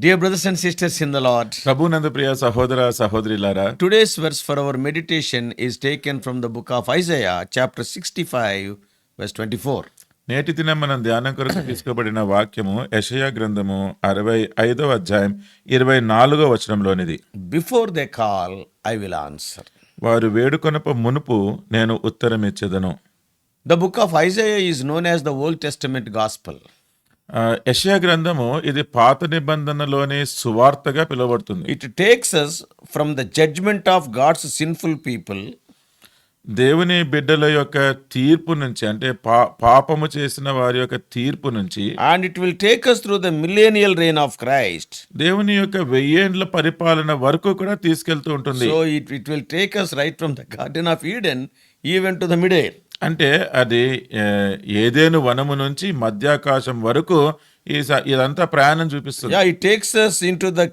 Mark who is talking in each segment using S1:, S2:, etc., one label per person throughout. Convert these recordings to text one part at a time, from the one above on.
S1: Dear brothers and sisters in the Lord,
S2: ప్రభునందు ప్రియ సహోదర సహోదరులారా,
S1: today's verse for our meditation is taken from the book of Isaiah, chapter 65, verse 24.
S2: నేటి దినం మనం ధ్యానం కొరకు తీసుకోబడిన వాక్యము యెషయా గ్రంథము 65వ అధ్యాయం 24వ వచనంలోనిది.
S1: Before they call, I will answer.
S2: వారు వేడుకొనప మునుపు నేను ఉత్తరమిచ్చెదను.
S1: The book of Isaiah is known as the Old Testament Gospel.
S2: యెషయా గ్రంథము ఇది పాత నిబంధనలోని సువార్తగా పిలువబడుతుంది.
S1: It takes us from the judgment of God's sinful people
S2: దేవుని బిడ్డల యొక్క తీర్పు నుంచి, అంటే పాపము చేసిన వారి యొక్క తీర్పు నుంచి,
S1: and it will take us through the millennial reign of Christ.
S2: దేవుని యొక్క 1000 ఏండ్ల పరిపాలన వరకు కూడా తీసుకెళ్తూ ఉంటుంది.
S1: So it will take us right from the Garden of Eden even to the mid-air.
S2: అంటే అది ఏదేను వనము నుంచి మధ్యాకాశం వరకు ఇదంతా ప్రయాణం చూపిస్తుంది.
S1: Yeah, it takes us into the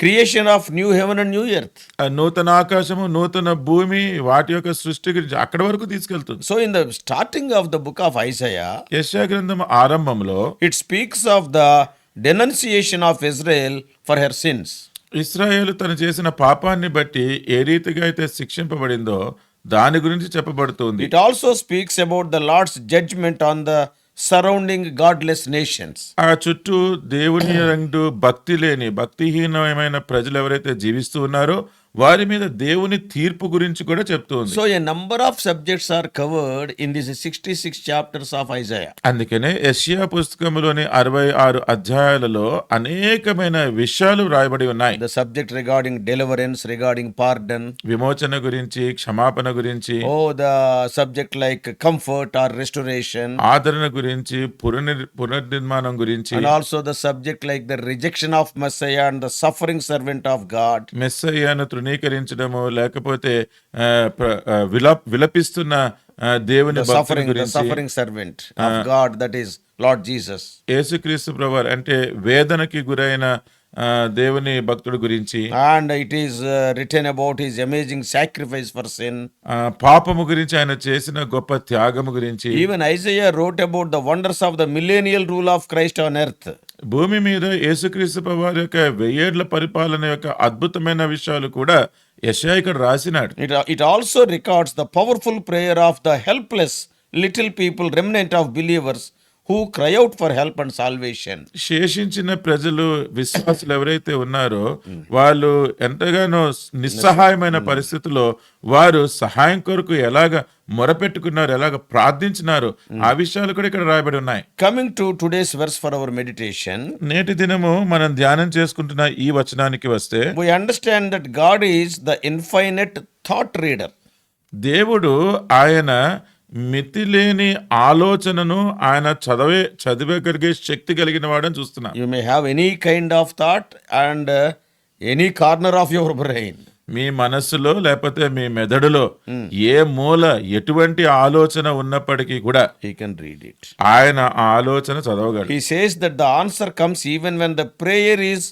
S1: creation of new heaven and new earth.
S2: నూతన ఆకాశము, నూతన భూమి, వాటి యొక్క సృష్టి గురించి అక్కడి వరకు తీసుకెళ్తుంది.
S1: So in the starting of the book of Isaiah,
S2: యెషయా గ్రంథం ఆరంభంలో
S1: it speaks of the denunciation of Israel for her sins.
S2: ఇశ్రాయేలు తను చేసిన పాపాన్ని బట్టి ఏ రీతిగా అయితే శిక్షింపబడిందో దాని గురించి చెప్పబడుతుంది.
S1: It also speaks about the Lord's judgment on the surrounding godless nations.
S2: ఆ చుట్టూ దేవుని యందు భక్తి లేని, భక్తిహీనమైన ప్రజలు ఎవరైతే జీవిస్తూ ఉన్నారో వారి మీద దేవుని తీర్పు గురించి కూడా చెప్తుంది.
S1: So a number of subjects are covered in these 66 chapters of Isaiah.
S2: అందుకనే యెషయా పుస్తకములోని 66 అధ్యాయాలలో అనేకమైన విషయాలు రాయబడి ఉన్నాయి.
S1: The subject regarding deliverance, regarding pardon.
S2: విమోచన గురించి, క్షమాపణ గురించి,
S1: The subject like comfort or restoration.
S2: ఆదరణ గురించి, పునర్నిర్మాణం గురించి,
S1: And also the subject like the rejection of Messiah and the suffering servant of God.
S2: మెస్సయ్యను తృణీకరించడము, లేకపోతే విలపిస్తున్న దేవుని భక్తుని
S1: The
S2: గురించి,
S1: suffering servant of God, that is Lord Jesus.
S2: యేసుక్రీస్తు ప్రభువారు అంటే వేదనకి గురైన దేవుని భక్తుడి గురించి,
S1: And it is written about his amazing sacrifice for sin.
S2: పాపము గురించి, ఆయన చేసిన గొప్ప త్యాగము గురించి.
S1: Even Isaiah wrote about the wonders of the millennial rule of Christ on earth.
S2: భూమి మీద యేసుక్రీస్తు ప్రభువారి యొక్క 1000 ఏళ్ల పరిపాలన యొక్క అద్భుతమైన విషయాలు కూడా యెషయా ఇక్కడ రాసినాడు.
S1: It also records the powerful prayer of the helpless little people, remnant of believers who cry out for help and salvation.
S2: శేషించిన ప్రజలు, విశ్వాసులు ఎవరైతే ఉన్నారో వాళ్ళు ఎంతగానో నిస్సహాయమైన పరిస్థితుల్లో వారు సహాయం కొరకు ఎలాగ మొరపెట్టుకున్నారు, ఎలాగ ప్రార్థించినారు, ఆ విషయాలు కూడా ఇక్కడ రాయబడి ఉన్నాయి.
S1: Coming to today's verse for our meditation,
S2: నేటి దినము మనం ధ్యానం చేసుకుంటున్న ఈ వచనానికి వస్తే,
S1: we understand that God is the infinite thought reader.
S2: దేవుడు ఆయన మితిలేని ఆలోచనను ఆయన చదివేగలిగే శక్తి కలిగిన వాడని చూస్తున్నాం.
S1: You may have any kind of thought and any corner of your brain.
S2: మీ మనస్సులో లేకపోతే మీ మెదడులో ఏ మూల ఎటువంటి ఆలోచన ఉన్నప్పటికీ కూడా
S1: He can read it.
S2: ఆయన ఆ ఆలోచన చదవగలడు.
S1: He says that the answer comes even when the prayer is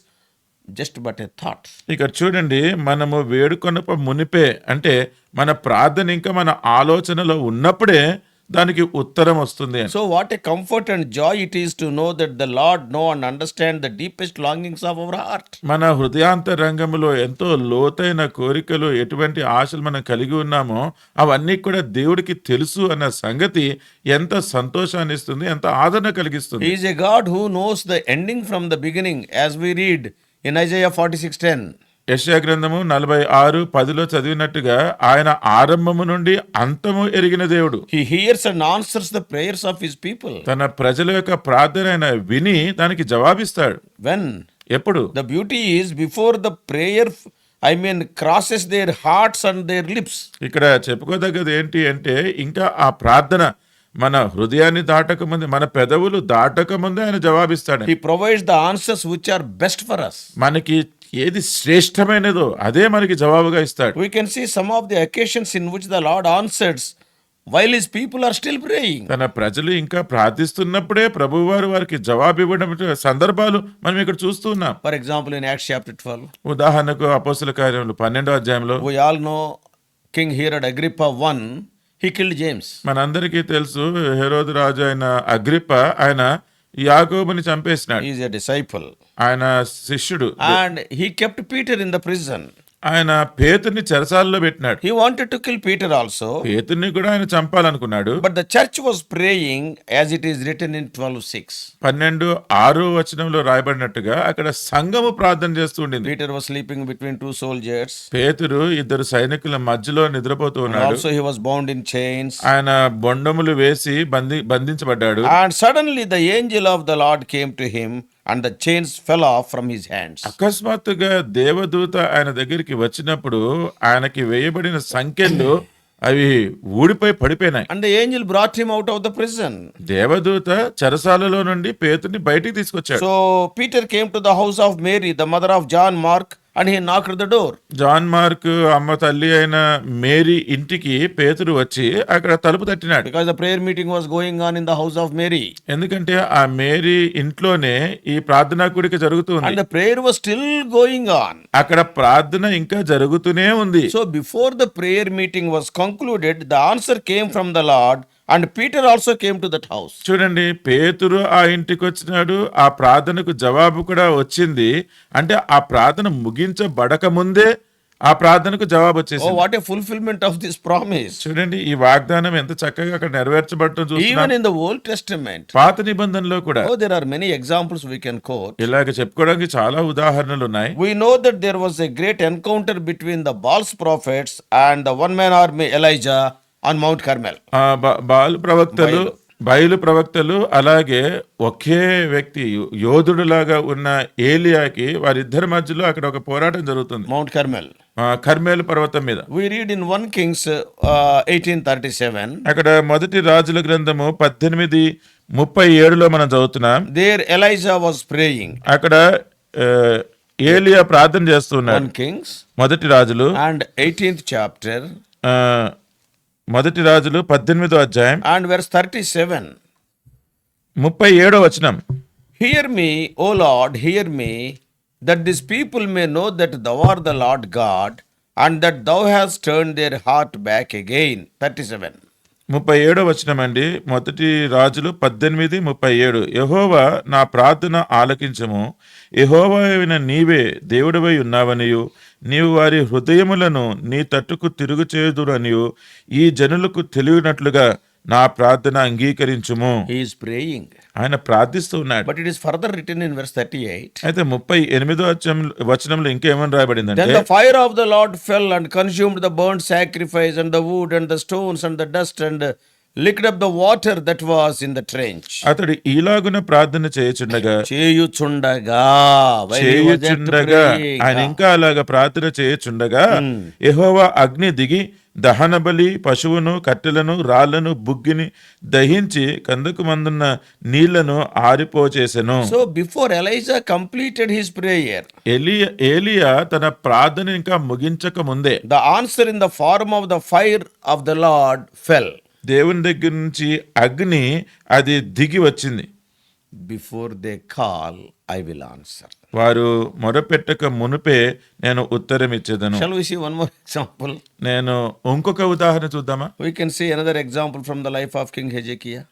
S1: just but a thought.
S2: ఇక్కడ చూడండి, మనము వేడుకొనప మునిపే అంటే మన ప్రార్థన ఇంకా మన ఆలోచనలో ఉన్నప్పుడే దానికి ఉత్తరం వస్తుంది.
S1: So what a comfort and joy it is to know that the Lord know and understand the deepest longings of our heart.
S2: మన హృదయాంతరంగంలో ఎంతో లోతైన కోరికలు, ఎటువంటి ఆశలు మనం కలిగి ఉన్నామో అవన్నీ కూడా దేవుడికి తెలుసు అన్న సంగతి ఎంత సంతోషాన్ని ఇస్తుంది, ఎంత ఆదరణ కలిగిస్తుంది.
S1: He is a God who knows the ending from the beginning, as we read in Isaiah 46:10.
S2: యెషయా గ్రంథము 46:10లో చదివినట్టుగా ఆయన ఆరంభము నుండి అంతము ఎరిగిన దేవుడు.
S1: He hears and answers the prayers of his people.
S2: తన ప్రజల యొక్క ప్రార్థన ఆయన విని దానికి జవాబిస్తాడు.
S1: When?
S2: ఎప్పుడు?
S1: The beauty is before the prayer crosses their hearts and their lips.
S2: ఇక్కడ చెప్పుకోదగ్గది ఏంటి అంటే, ఇంకా ఆ ప్రార్థన మన హృదయాన్ని దాటకముందే, మన పెదవులు దాటకముందే ఆయన జవాబిస్తాడు.
S1: He provides the answers which are best for us.
S2: మనకి ఏది శ్రేష్టమైనదో అదే మనకి జవాబుగా ఇస్తాడు.
S1: We can see some of the occasions in which the Lord answers while his people are still praying.
S2: తన ప్రజలు ఇంకా ప్రార్థిస్తున్నప్పుడే ప్రభువారు వారికి జవాబు ఇవ్వడం సందర్భాలు మనం ఇక్కడ చూస్తున్నాం.
S1: For example, in Acts chapter 12.
S2: ఉదాహరణకు అపోస్తల కార్యములు 12వ అధ్యాయంలో
S1: We all know King Herod Agrippa I, he killed James.
S2: మనందరికీ తెలుసు, హెరోదు రాజు అయిన అగ్రిప్ప ఆయన యాకోబుని చంపేసినాడు.
S1: He is a disciple.
S2: ఆయన శిష్యుడు.
S1: And he kept Peter in the prison.
S2: ఆయన పేతుర్ని చెరసాలలో పెట్టినాడు.
S1: He wanted to kill Peter also.
S2: పేతుర్ని కూడా ఆయన చంపాలనుకున్నాడు.
S1: But the church was praying as it is written in 12:6.
S2: 12:6 రాయబడినట్టుగా అక్కడ సంఘము ప్రార్థన చేస్తూ ఉండింది.
S1: Peter was sleeping between two soldiers.
S2: పేతురు ఇద్దరు సైనికుల మధ్యలో నిద్రపోతూ
S1: And
S2: ఉన్నాడు.
S1: also he was bound in chains.
S2: ఆయన బొండములు వేసి బంధించబడ్డాడు.
S1: And suddenly the angel of the Lord came to him and the chains fell off from his hands.
S2: అకస్మాత్తుగా దేవదూత ఆయన దగ్గరికి వచ్చినప్పుడు ఆయనకి వేయబడిన సంకెళ్ళు అవి ఊడిపోయి పడిపోయినాయి.
S1: And the angel brought him out of the prison.
S2: దేవదూత చెరసాలలో నుండి పేతుర్ని బయటికి తీసుకొచ్చాడు.
S1: So Peter came to the house of Mary, the mother of John Mark, and he knocked the door.
S2: John Mark అమ్మ తల్లి అయిన మేరీ ఇంటికి పేతురు వచ్చి అక్కడ తలుపు తట్టినాడు.
S1: Because the prayer meeting was going on in the house of Mary.
S2: ఎందుకంటే ఆ మేరీ ఇంట్లోనే ఈ ప్రార్థనా కూడిక జరుగుతుంది.
S1: And the prayer was still going on.
S2: అక్కడ ప్రార్థన ఇంకా జరుగుతూనే ఉంది.
S1: So before the prayer meeting was concluded, the answer came from the Lord, and Peter also came to that house.
S2: చూడండి, పేతురు ఆ ఇంటికి వచ్చినాడు, ఆ ప్రార్థనకు జవాబు కూడా వచ్చింది. అంటే ఆ ప్రార్థన ముగించబడక ముందే ఆ ప్రార్థనకు జవాబు
S1: Oh,
S2: వచ్చేసింది.
S1: what a fulfillment of this promise.
S2: చూడండి, ఈ వాగ్దానం ఎంత చక్కగా అక్కడ నెరవేర్చబడటం
S1: Even
S2: చూస్తున్నాం.
S1: in the Old Testament.
S2: పాత నిబంధనలో కూడా
S1: Oh, there are many examples we can quote.
S2: ఇలాగ చెప్పుకోవడానికి చాలా ఉదాహరణలు ఉన్నాయి.
S1: We know that there was a great encounter between the Baal's prophets and the one-man army Elijah on Mount Carmel.
S2: బయలు ప్రవక్తలు అలాగే ఒకే వ్యక్తి యోధుడులాగా ఉన్న ఏలియాకి వారిద్దరి మధ్యలో అక్కడ ఒక పోరాటం జరుగుతుంది.
S1: Mount Carmel.
S2: కర్మేలు పర్వతం మీద.
S1: We read in 1 Kings 18:37.
S2: అక్కడ మొదటి రాజుల గ్రంథము 18:37 మనం చదువుతున్నాం.
S1: There Elijah was praying.
S2: అక్కడ ఏలియా ప్రార్థన చేస్తున్నాడు.
S1: 1 Kings
S2: మొదటి రాజులు
S1: and 18th chapter
S2: మొదటి రాజులు 18వ అధ్యాయం
S1: and verse 37.
S2: 37వ వచనం.
S1: Hear me, O Lord, hear me, that this people may know that thou art the Lord God, and that thou hast turned their heart back again. 37.
S2: 37వ వచనం అండి. మొదటి రాజులు 18:37. యెహోవా నా ప్రార్థన ఆలకించము, యెహోవావైన నీవే దేవుడవై ఉన్నావనియు, నీవు వారి హృదయములను నీ తట్టుకు తిరుగు చేయుదురనియు ఈ జనులకు తెలియనట్లుగా నా ప్రార్థన అంగీకరించుము.
S1: He is praying.
S2: ఆయన ప్రార్థిస్తూ ఉన్నాడు.
S1: But it is further written in verse 38.
S2: అయితే 38వ వచనంలో ఇంకేమని రాయబడిందంటే,
S1: Then the fire of the Lord fell and consumed the burnt sacrifice and the wood and the stones and the dust and licked up the water that was in the trench.
S2: అతడు ఈలాగున ప్రార్థన చేయుచుండగా ఆయన ఇంకా అలాగా ప్రార్థన చేయుచుండగా యెహోవా అగ్ని దిగి దహన బలి, పశువును, కట్టెలను, రాళ్లను, బుగ్గిని దహించి కందకు మందున్న నీళ్లను ఆరిపోచేసెను.
S1: So before Elijah completed his prayer,
S2: ఏలియా తన ప్రార్థన ఇంకా ముగించక ముందే
S1: the answer in the form of the fire of the Lord fell.
S2: దేవుని దగ్గర నుంచి అగ్ని అది దిగి వచ్చింది.
S1: Before they call, I will answer.
S2: వారు మొరపెట్టక మునుపే నేను ఉత్తరం ఇచ్చేదను.
S1: Shall we see one more example?
S2: నేను ఇంకొక ఉదాహరణ చూద్దామా?
S1: We can see another example from the life of King Hezekiah.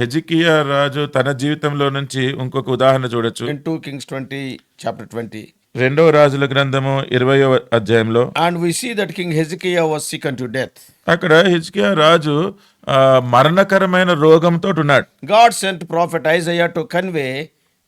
S2: హెజికియా రాజు తన జీవితంలో నుంచి ఇంకొక ఉదాహరణ చూడొచ్చు.
S1: In 2 Kings 20, chapter 20.
S2: రెండవ రాజుల గ్రంథము 20వ అధ్యాయంలో.
S1: And we see that King Hezekiah was sick unto death.
S2: అక్కడ హెజికియా రాజు మరణకరమైన రోగంతో ఉన్నాడు.
S1: God sent prophet Isaiah to convey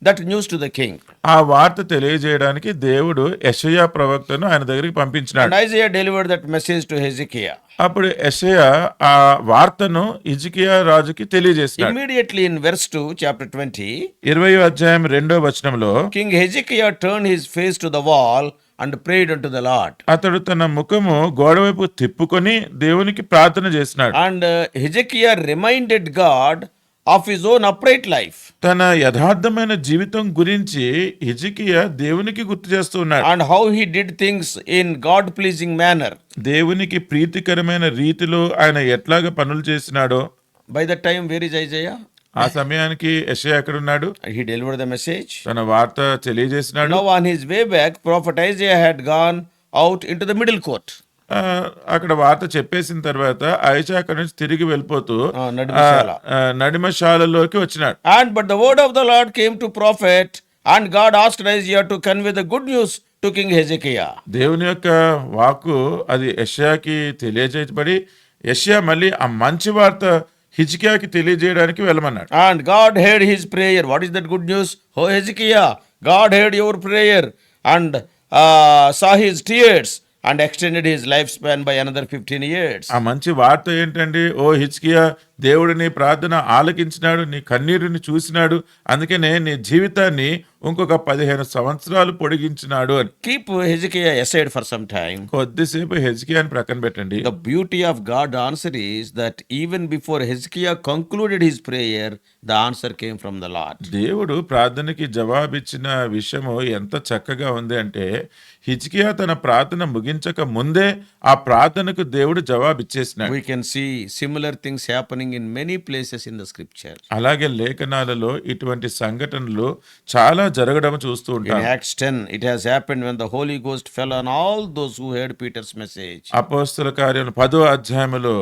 S1: that news to the king.
S2: ఆ వార్త తెలియజేయడానికి దేవుడు యెషయా ప్రవక్తను ఆయన దగ్గరికి పంపించినాడు.
S1: And Isaiah delivered that message to Hezekiah.
S2: అప్పుడు యెషయా ఆ వార్తను హిజ్కియా రాజుకి తెలియజేసినాడు.
S1: Immediately in verse 2, chapter 20,
S2: 20వ అధ్యాయం 2వ వచనంలో
S1: King Hezekiah turned his face to the wall and prayed unto the Lord.
S2: అతడు తన ముఖము గోడవైపు తిప్పుకొని దేవునికి ప్రార్థన చేసినాడు.
S1: And Hezekiah reminded God of his own upright life.
S2: తన యథార్థమైన జీవితం గురించి హిజ్కియా దేవునికి గుర్తు చేస్తూ ఉన్నాడు.
S1: And how he did things in God pleasing manner.
S2: దేవునికి ప్రీతికరమైన రీతిలో ఆయన ఎట్లాగా పనులు చేసినాడో.
S1: By that time, where is Isaiah?
S2: ఆ సమయానికి యెషయా ఎక్కడున్నాడు?
S1: He delivered the message.
S2: తన వార్త తెలియజేసినాడు.
S1: Now on his way back, prophet Isaiah had gone out into the middle court.
S2: అక్కడ వార్త చెప్పేసిన తర్వాత అయచా అక్కడి నుంచి తిరిగి వెళ్ళిపోతూ
S1: నడిమిశాల.
S2: నడిమశాలలోకి వచ్చినాడు.
S1: And but the word of the Lord came to prophet, and God asked Isaiah to convey the good news to King Hezekiah.
S2: దేవుని యొక్క వాక్కు అది యెషయాకి తెలియజేయబడి యెషయా మళ్ళీ ఆ మంచి వార్త హిజ్కియాకి తెలియజేయడానికి వెళ్ళమన్నాడు.
S1: And God heard his prayer. What is that good news? Oh Hezekiah, God heard your prayer and saw his tears and extended his lifespan by another 15 years.
S2: ఆ మంచి వార్త ఏంటండి? ఓ హిజ్కియా, దేవుడు నీ ప్రార్థన ఆలకించినాడు, నీ కన్నీరుని చూసినాడు, అందుకనే నీ జీవితాన్ని ఇంకొక 15 సంవత్సరాలు పొడిగించినాడు అని.
S1: Keep Hezekiah aside for some time.
S2: కొద్దిసేపు హెజ్కియాని ప్రక్కన పెట్టండి.
S1: The beauty of God's answer is that even before Hezekiah concluded his prayer, the answer came from the Lord.
S2: దేవుడు ప్రార్థనకి జవాబిచ్చిన విషయము ఎంత చక్కగా ఉంది అంటే హిజ్కియా తన ప్రార్థన ముగించక ముందే ఆ ప్రార్థనకు దేవుడు జవాబిచ్చేసినాడు.
S1: We can see similar things happening in many places in the scripture.
S2: అలాగే లేఖనాలలో ఇటువంటి సంఘటనలు చాలా జరగడం చూస్తూ
S1: In
S2: ఉంటాం.
S1: Acts 10, it has happened when the Holy Ghost fell on all those who heard Peter's message.
S2: అపోస్తల కార్యాలు 10వ అధ్యాయములో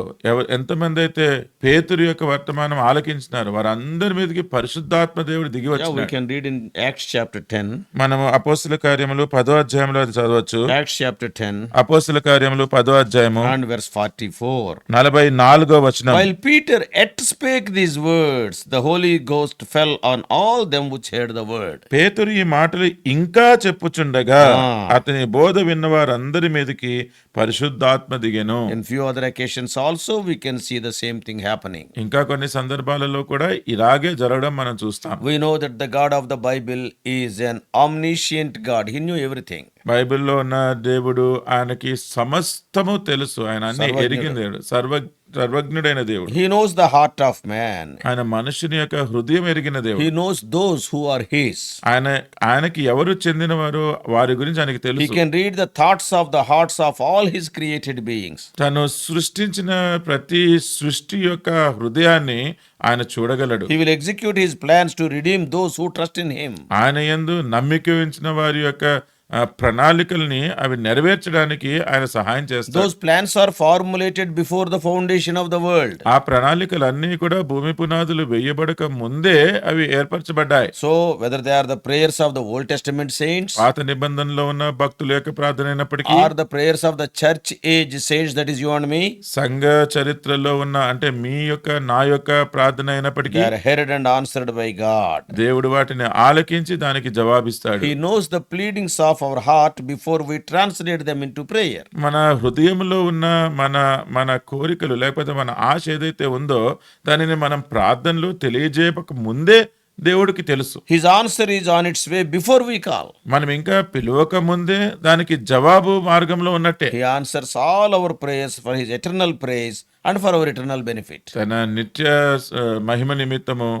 S2: ఎంతమంది అయితే పేతురు యొక్క వర్తమానం ఆలకించినారో వారందరి మీదకి పరిశుద్ధాత్మ దేవుడు దిగి
S1: Yeah, we
S2: వచ్చినాడు.
S1: can read in Acts chapter 10.
S2: మనము అపోస్తల కార్యములు 10వ అధ్యాయంలో అది చదవచ్చు.
S1: Acts chapter 10
S2: అపోస్తల కార్యములు 10వ అధ్యాయము
S1: and verse 44.
S2: 44వ వచనం.
S1: While Peter yet spake these words, the Holy Ghost fell on all them which heard the word.
S2: పేతురు ఈ మాటలు ఇంకా చెప్పుచుండగా
S1: ఆ.
S2: అతని బోధ విన్న వారందరి మీదకి పరిశుద్ధాత్మ దిగెను.
S1: In few other occasions also we can see the same thing happening.
S2: ఇంకా కొన్ని సందర్భాలలో కూడా ఇలాగే జరగడం మనం చూస్తాం.
S1: We know that the God of the Bible is an omniscient God. He knew everything.
S2: బైబిల్లో ఉన్న దేవుడు ఆయనకి సమస్తము తెలుసు. ఆయన అన్ని
S1: సర్వజ్ఞుడు.
S2: ఎరిగిన దేవుడు, సర్వజ్ఞుడైన దేవుడు.
S1: He knows the heart of man.
S2: ఆయన మనుషుని యొక్క హృదయం ఎరిగిన దేవుడు.
S1: He knows those who are his.
S2: ఆయనకి ఎవరు చెందినవారో వారి గురించి ఆయనకి
S1: He
S2: తెలుసు.
S1: can read the thoughts of the hearts of all his created beings.
S2: తను సృష్టించిన ప్రతి సృష్టి యొక్క హృదయాన్ని ఆయన చూడగలడు.
S1: He will execute his plans to redeem those who trust in him.
S2: ఆయన యందు నమ్మిక ఉంచిన వారి యొక్క ప్రణాళికల్ని అవి నెరవేర్చడానికి ఆయన సహాయం చేస్తారు.
S1: Those plans are formulated before the foundation of the world.
S2: ఆ ప్రణాళికలన్నీ కూడా భూమి పునాదులు వేయబడక ముందే అవి ఏర్పరచబడ్డాయి.
S1: So whether they are the prayers of the Old Testament saints
S2: పాత నిబంధనలో ఉన్న భక్తుల యొక్క ప్రార్థన అయినప్పటికీ
S1: or the prayers of the church age saints, that is you and me,
S2: సంఘ చరిత్రలో ఉన్న అంటే మీ యొక్క నా యొక్క ప్రార్థన అయినప్పటికీ
S1: they are heard and answered by God.
S2: దేవుడు వాటిని ఆలకించి దానికి జవాబిస్తాడు.
S1: He knows the pleadings of our heart before we translate them into prayer.
S2: మన హృదయంలో ఉన్న మన కోరికలు లేకపోతే మన ఆశ ఏదైతే ఉందో దానిని మనం ప్రార్థనలో తెలియజేయక ముందే దేవుడికి తెలుసు.
S1: His answer is on its way before we call.
S2: మనం ఇంకా పిలవక ముందే దానికి జవాబు మార్గంలో ఉన్నట్టే.
S1: He answers all our prayers for his eternal praise and for our eternal benefit.
S2: తన నిత్య మహిమ నిమిత్తము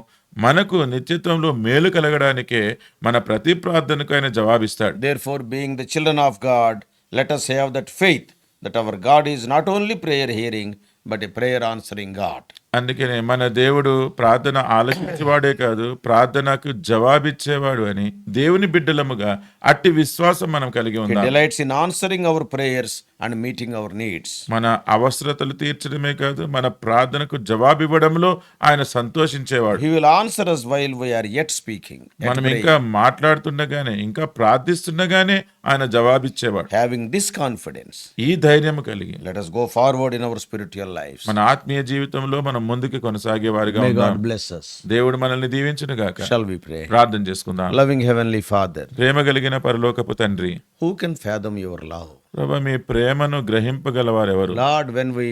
S2: మనకు నిత్యత్వంలో మేలు కలగడానికే మన ప్రతి ప్రార్థనకు ఆయన జవాబిస్తాడు.
S1: Therefore, being the children of God, let us have that faith that our God is not only prayer hearing but a prayer answering God.
S2: అందుకనే మన దేవుడు ప్రార్థన ఆలకించేవాడే కాదు, ప్రార్థనకు జవాబిచ్చేవాడు అని దేవుని బిడ్డలముగా అట్టి విశ్వాసం మనం కలిగి
S1: He
S2: ఉండాలి.
S1: delights in answering our prayers and meeting our needs.
S2: మన అవసరతలు తీర్చడమే కాదు, మన ప్రార్థనకు జవాబివ్వడంలో ఆయన సంతోషించేవాడు.
S1: He will answer us while we are yet speaking, yet
S2: మనం
S1: praying.
S2: ఇంకా మాట్లాడుతుండగానే ఇంకా ప్రార్థిస్తుండగానే ఆయన జవాబిచ్చేవాడు.
S1: Having this confidence,
S2: ఈ ధైర్యం కలిగి
S1: let us go forward in our spiritual lives.
S2: మన ఆత్మీయ జీవితంలో మనం ముందుకు కొనసాగే వారిగా
S1: May
S2: ఉందాం.
S1: God bless us.
S2: దేవుడు మనల్ని దీవించును గాక.
S1: Shall we pray?
S2: ప్రార్థన చేసుకుందాం.
S1: Loving Heavenly Father,
S2: ప్రేమ కలిగిన పరలోకపు తండ్రి,
S1: who can fathom your love?
S2: ప్రభా మీ ప్రేమను గ్రహింపగలవారెవరు?
S1: Lord, when we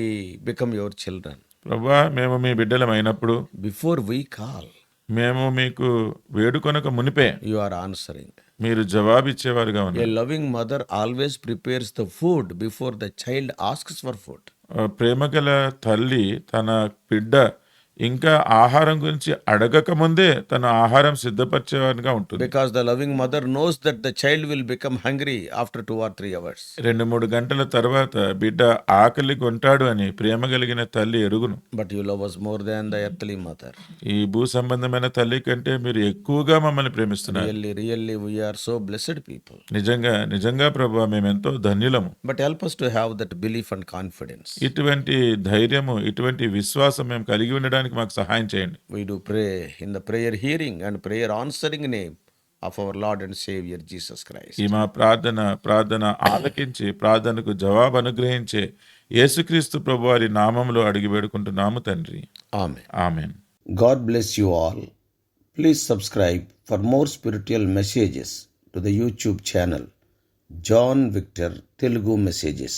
S1: become your children,
S2: ప్రభా మేము మీ బిడ్డలమైనప్పుడు
S1: before we call,
S2: మేము మీకు వేడుకొనక మునిపే
S1: you are answering.
S2: మీరు జవాబిచ్చేవారుగా
S1: A
S2: ఉన్నారు.
S1: loving mother always prepares the food before the child asks for food.
S2: ప్రేమగల తల్లి తన బిడ్డ ఇంకా ఆహారం గురించి అడగక ముందే తను ఆహారం సిద్ధపరిచేవానిగా ఉంటుంది.
S1: Because the loving mother knows that the child will become hungry after 2 or 3 hours.
S2: 2-3 గంటల తర్వాత బిడ్డ ఆకలి కొంటాడు అని ప్రేమ కలిగిన తల్లి ఎరుగును.
S1: But you love us more than the earthly mother.
S2: ఈ భూ సంబంధమైన తల్లి కంటే మీరు ఎక్కువగా మమ్మల్ని ప్రేమిస్తున్నారు.
S1: Really, we are so blessed people.
S2: నిజంగా ప్రభువా, మేమెంతో ధన్యులము.
S1: But help us to have that belief and confidence.
S2: ఇటువంటి ధైర్యము, ఇటువంటి విశ్వాసం మేము కలిగి ఉండడానికి మాకు సహాయం చేయండి.
S1: We do pray in the prayer hearing and prayer answering name of our Lord and Savior Jesus Christ.
S2: ఈ మా ప్రార్థన ఆలకించి ప్రార్థనకు జవాబు అనుగ్రహించే యేసుక్రీస్తు ప్రభువారి నామములో అడిగి వేడుకుంటున్నాము తండ్రి.
S1: Amen.
S2: Amen.
S1: God bless you all. Please subscribe for more spiritual messages to the YouTube channel John Victor Telugu Messages.